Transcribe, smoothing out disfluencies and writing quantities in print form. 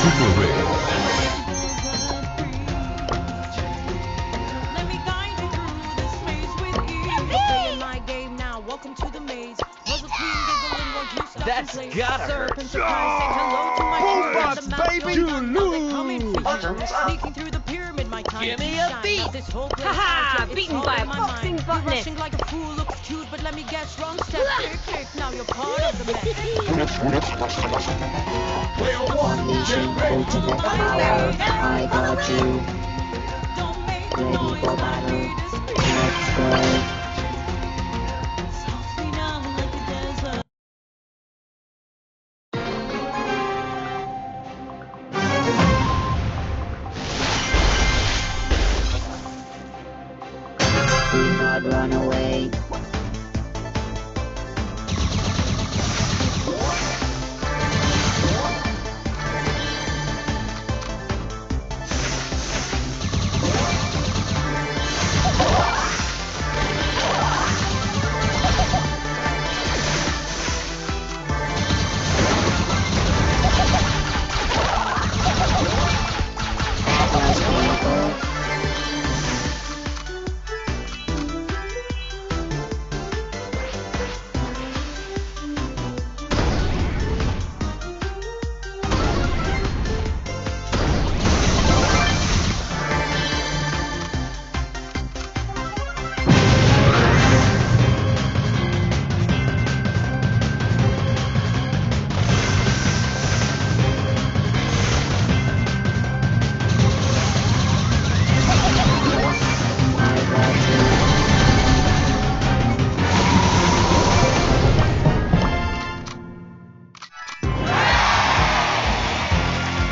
Super Ray. Let me guide you through this maze with ease. You're playing my game now. Welcome to the maze. Puzzle queen giggling while you stop That's and play. gotta hurt. Serpent surprise, saying hello to my Boombox, the mouth baby! you're done. Now they're coming for you. Sneaking through the pyramid, my time Give to me a shine. beat. Now this whole place Haha, it's beaten all by in a my boxing mind. You're botanist. rushing like a fool, looks cute, but let me guess, wrong step, kick, kick. Now you're part of the mess. Ultimate power, I got you. Don't make Ready noise, for my battle. beat is free. Let's go. Softly now like a desert. Do not run away.